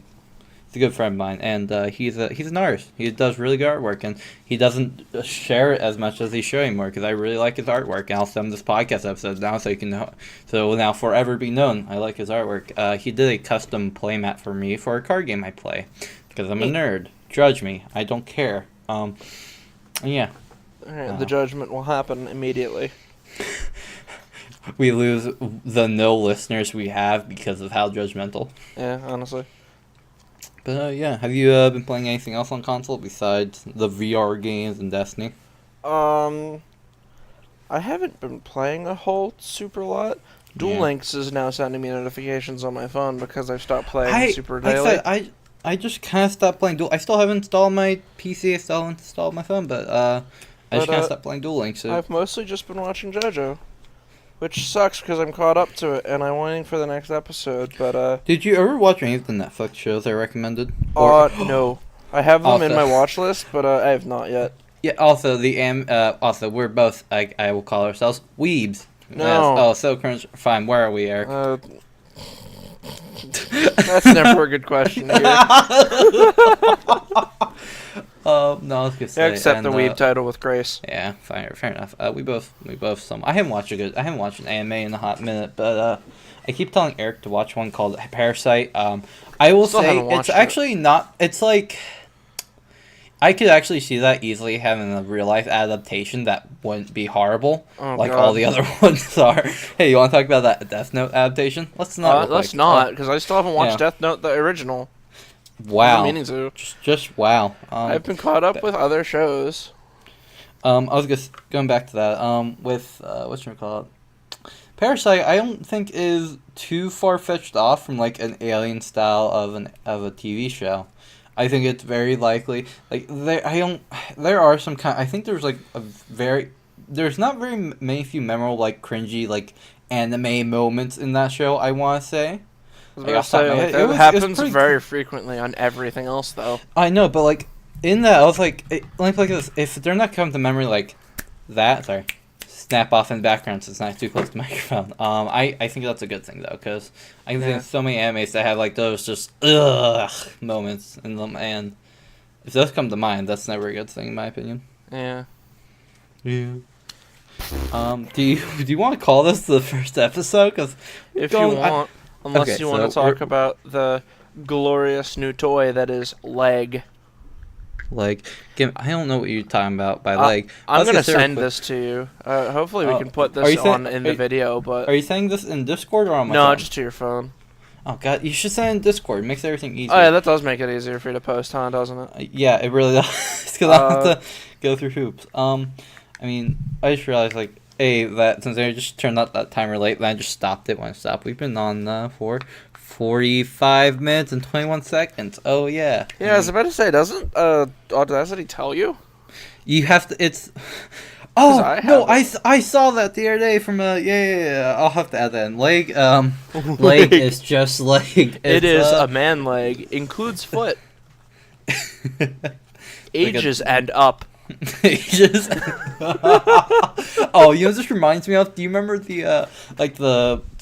a good friend of mine, and he's an artist. He does really good artwork, and he doesn't share it as much as he's showing more because I really like his artwork. And I'll send him this podcast episode now so it will now forever be known. I like his artwork. He did a custom playmat for me for a card game I play because I'm a nerd. Judge me, I don't care. Yeah. Alright, the judgment will happen immediately. We lose the no listeners we have because of how judgmental. Yeah, honestly. But yeah, have you been playing anything else on console besides the VR games and Destiny? I haven't been playing a whole super lot. Duel Links is now sending me notifications on my phone because I've stopped playing super daily. I just kind of stopped playing Duel. I still haven't installed my PC. I still haven't installed my phone, but I just kind of stopped playing Duel Links. So. I've mostly just been watching JoJo, which sucks because I'm caught up to it and I'm waiting for the next episode. But did you ever watch any of the Netflix shows I recommended? No, I have them in my watch list, but I have not yet. Yeah. Also, also we're both I will call ourselves weebs. No. So fine. Where are we, Eric? That's never a good question here. No, I was gonna say. Accept the weeb title with grace. Yeah, fair enough. We both I haven't watched an anime in a hot minute, but I keep telling Eric to watch one called Parasite. I will say it's actually not. It's like I could actually see that easily having a real life adaptation that wouldn't be horrible, all the other ones are. Hey, you want to talk about that Death Note adaptation? Let's not. Let's not, because I still haven't watched Death Note, the original. Wow. Meaning to. Just wow. I've been caught up with other shows. I was just going back to that. With whatchamacallit? Parasite, I don't think is too far fetched off from like an Alien style of a TV show. I think it's very likely there are some kind. I think there's like there's not very few memorable like cringy like anime moments in that show. I want to say, That happens very frequently on everything else, though. I know, but like in that, I was like, like this. If they're not coming to memory like that, sorry, snap off in the background so it's not too close to the microphone. I think that's a good thing though, because I can think of so many animes that have like those just moments in them, and if those come to mind, that's never a good thing in my opinion. Yeah. Yeah. Do you want to call this the first episode? Cause if you want, unless you want to talk about the glorious new toy that is leg. Leg. I don't know what you're talking about by leg. I'm gonna send this to you. Hopefully we can put this on in the video. But are you saying this in Discord or on my phone? No, just to your phone. Oh god, you should send it in Discord. It makes everything easier. Oh yeah, that does make it easier for you to post, huh? Doesn't it? Yeah, it really does. Because I have to go through hoops. I mean, I just realized like, that since I just turned out that timer late, then I just stopped it when I stopped. We've been on for 45 minutes and 21 seconds. Oh yeah. Yeah, I was about to say, doesn't Audacity tell you? You have to. It's. Oh no! I saw that the other day from yeah. I'll have to add that in. Leg leg is just leg. It is a man leg. Includes foot. Ages and up. Ages. Oh, you know what this reminds me of? Do you remember the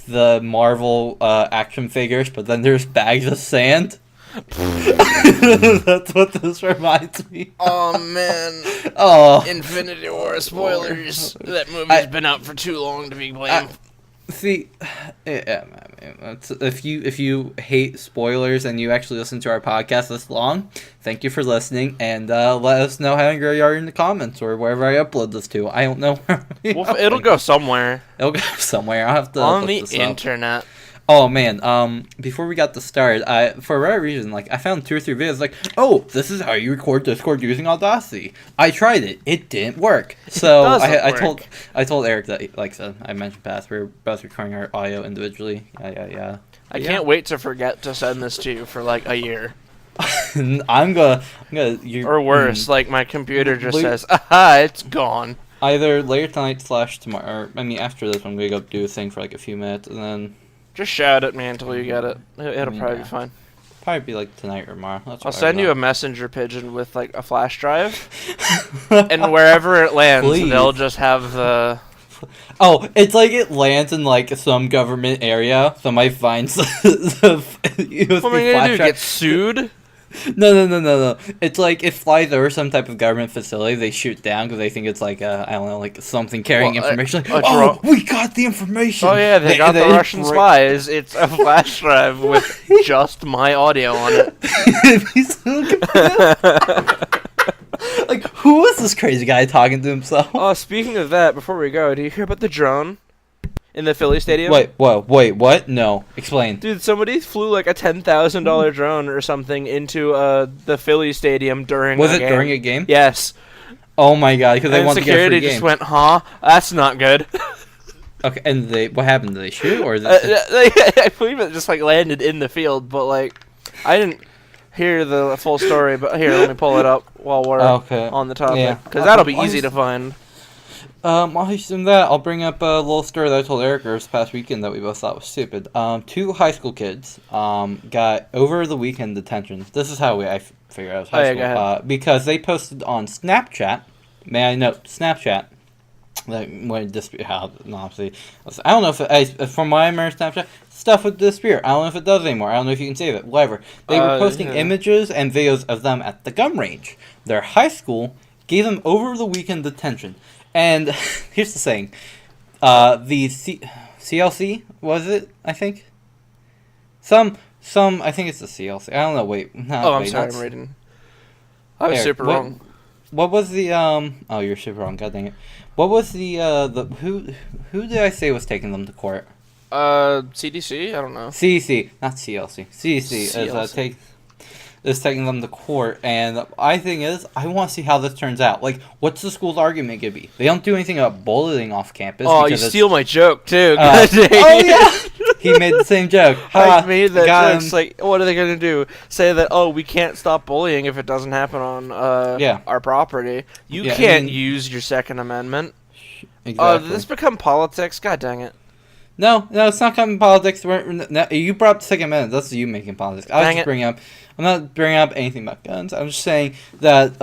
the Marvel action figures? But then there's bags of sand. That's what this reminds me. Oh man! Oh, Infinity War spoilers. That movie's been out for too long to be blamed. See, if you hate spoilers and you actually listen to our podcast this long, thank you for listening, and let us know how angry you are in the comments or wherever I upload this to. I don't know where. Well, it'll go somewhere. It'll go somewhere. I'll have to on the internet. Oh man, before we got started, for a rare reason, like I found 2 or 3 videos like, oh, this is how you record Discord using Audacity. I tried it. It didn't work. So I told Eric that, like I mentioned past, we were both recording our audio individually. Yeah. I can't wait to forget to send this to you for like a year. I'm gonna or worse, like my computer just says, aha, it's gone. Either later tonight / tomorrow, or I mean after this, I'm gonna go do a thing for like a few minutes, and then. Just shout at me until you get it. It'll probably be fine. Probably be like tonight or tomorrow. I'll send you a messenger pigeon with like a flash drive, and wherever it lands, they'll just have the. Oh, it's like it lands in like some government area. Somebody finds the USB what am I gonna do? Get sued? No. It's like it flies over some type of government facility. They shoot down because they think it's like I don't know, like something carrying information. Like, we got the information. Oh yeah, they got the Russian spies. It's a flash drive with just my audio on it. Like, who is this crazy guy talking to himself? Oh, speaking of that, before we go, do you hear about the drone? In the Philly Stadium? Wait, what? No. Explain. Dude, somebody flew like a $10,000 drone or something into the Philly Stadium during a game. Was it during a game? Yes. Oh my god, because they want to get a free game. Security just went, huh? That's not good. Okay, and what happened? Did they shoot, or is I believe it just like landed in the field, but like, I didn't hear the full story, but here, let me pull it up while we're on the topic, because that'll be easy to find. While he's doing that, I'll bring up a little story that I told Eric this past weekend that we both thought was stupid. 2 high school kids got over the weekend detention. This is how I figured out it was high school. Because they posted on Snapchat. May I note, Snapchat. Like, when dispute, obviously, I don't know if from what I remember, Snapchat stuff would disappear. I don't know if it does anymore. I don't know if you can save it. Whatever. They were posting images and videos of them at the gun range. Their high school gave them over the weekend detention. And here's the saying, the CLC, was it, I think? I think it's the CLC. I don't know, wait. I'm sorry, I'm reading. I was super wrong. What was the, oh, you're super wrong, god dang it. What was the who did I say was taking them to court? CDC? I don't know. CDC, not CLC. CDC is taking them to court, and I think I want to see how this turns out. Like, what's the school's argument going to be? They don't do anything about bullying off campus. Oh, you steal my joke, too. Oh, yeah! He made the same joke. I made that joke. It's like, what are they going to do? Say that, we can't stop bullying if it doesn't happen on our property. You can't use your Second Amendment. Exactly. Did this become politics? God dang it. No, it's not coming politics. You brought up the Second Amendment. That's you making politics. I'm not bringing up anything about guns. I'm just saying that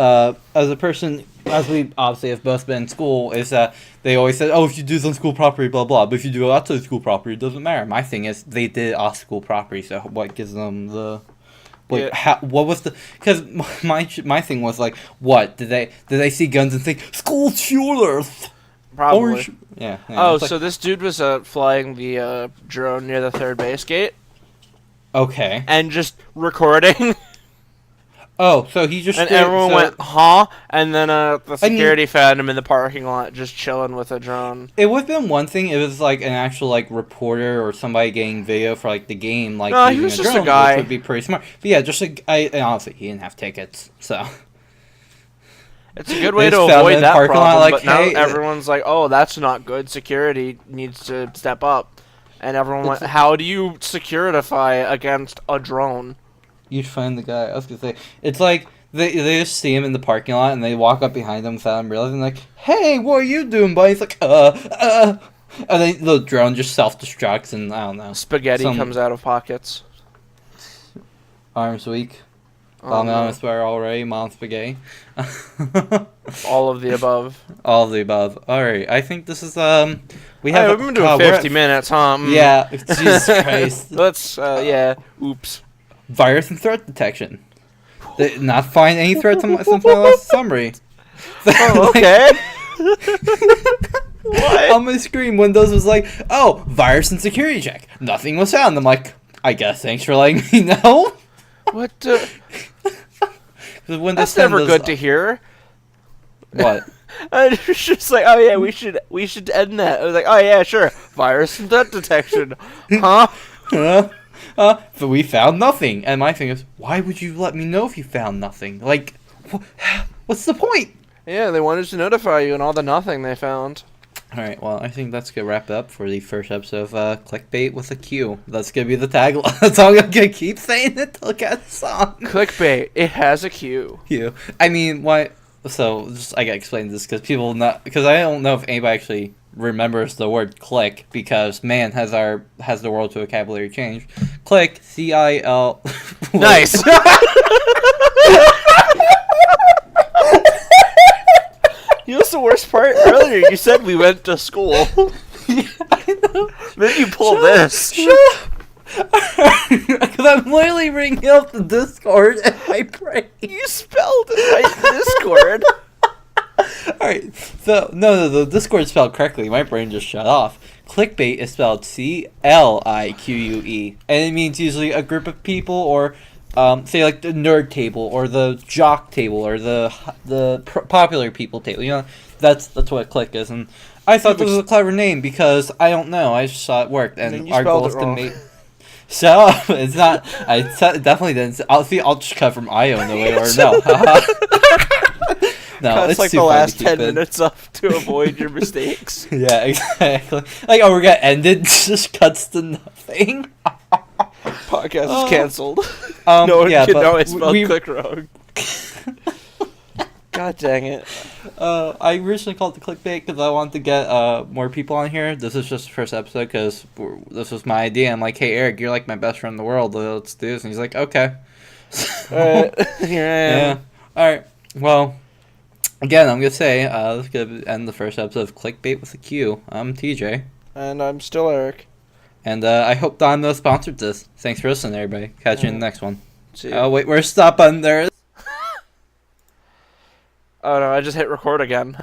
as a person, as we obviously have both been in school, is that they always said, oh, if you do this on school property, blah, blah. But if you do it outside school property, it doesn't matter. My thing is they did off school property, so what gives them the... what was the... Because my thing was like, what? Did they see guns and think, school shooters? Probably. Yeah. Oh, so this dude was flying the drone near the third base gate. Okay. And just recording. Oh, so he just... And everyone went, huh? And then the security found him in the parking lot just chilling with a drone. It would have been one thing if it was like an actual like reporter or somebody getting video for like the game, like no, using he was a just drone, a guy. which would be pretty smart. But yeah, and honestly, he didn't have tickets, so... It's a good way to avoid that problem, like, but now everyone's like, oh, that's not good. Security needs to step up. And everyone went, how do you securitify against a drone? You'd find the guy. I was going to say, it's like they just see him in the parking lot and they walk up behind him without him realizing, like, hey, what are you doing, buddy? He's like, And then the drone just self-destructs and, I don't know. Spaghetti comes out of pockets. Arms weak. On spare already, mom spaghetti. All of the above. All of the above. Alright, I think this is, we've been doing 50 minutes, huh? Yeah, Jesus Christ. Let's, oops. Virus and threat detection. They not find any threats since my last summary. Oh, okay. What? On my screen, Windows was like, oh, virus and security check. Nothing was found. I'm like, I guess thanks for letting me know. What? Windows That's never good to hear. What? I was just like, oh yeah, we should end that. I was like, oh yeah, sure, virus and threat detection, huh? But we found nothing. And my thing is, why would you let me know if you found nothing? Like, what's the point? Yeah, they wanted to notify you and all the nothing they found. Alright, well, I think that's going to wrap it up for the first episode of Clickbait with a Q. That's going to be the tagline. That's all I'm going to keep saying it till I get the song. Clickbait, it has a Q. Q. I mean, why... So, I got to explain this because because I don't know if anybody actually remembers the word click, because man, has the world's vocabulary changed. Click, C-I-L... Nice! You know what's the worst part? Earlier you said we went to school. Yeah, I know. Then you pull this. Shut up! Because I'm literally ringing up the Discord and my brain. You spelled it right, Discord. Alright, so, no, the Discord is spelled correctly. My brain just shut off. Clickbait is spelled C-L-I-Q-U-E. And it means usually a group of people, or, say, like the nerd table, or the jock table, or the popular people table. You know, that's what Click is. And I thought this was a clever name because, I don't know, I just saw it worked. And our goal is to make... Shut up! It's not... I definitely didn't... I'll just cut from IO in the way, or no. No, Cuts it's like too the fun last to keep 10 in. minutes up to avoid your mistakes. Yeah, exactly. Like, oh, we're gonna end it, just cuts to nothing. Podcast is cancelled. No one can know I spelled click wrong. God dang it. I originally called it Clickbait because I wanted to get more people on here. This is just the first episode because this was my idea. I'm like, hey, Eric, you're like my best friend in the world. Let's do this. And he's like, okay. Alright, here I am. Yeah. Alright, well... Again, I'm going to say, let's go end the first episode of Clickbait with a Q. I'm TJ. And I'm still Eric. And I hope Domino sponsored this. Thanks for listening, everybody. Catch you in the next one. See Oh, wait, where's stop button? There it is. Oh no, I just hit record again.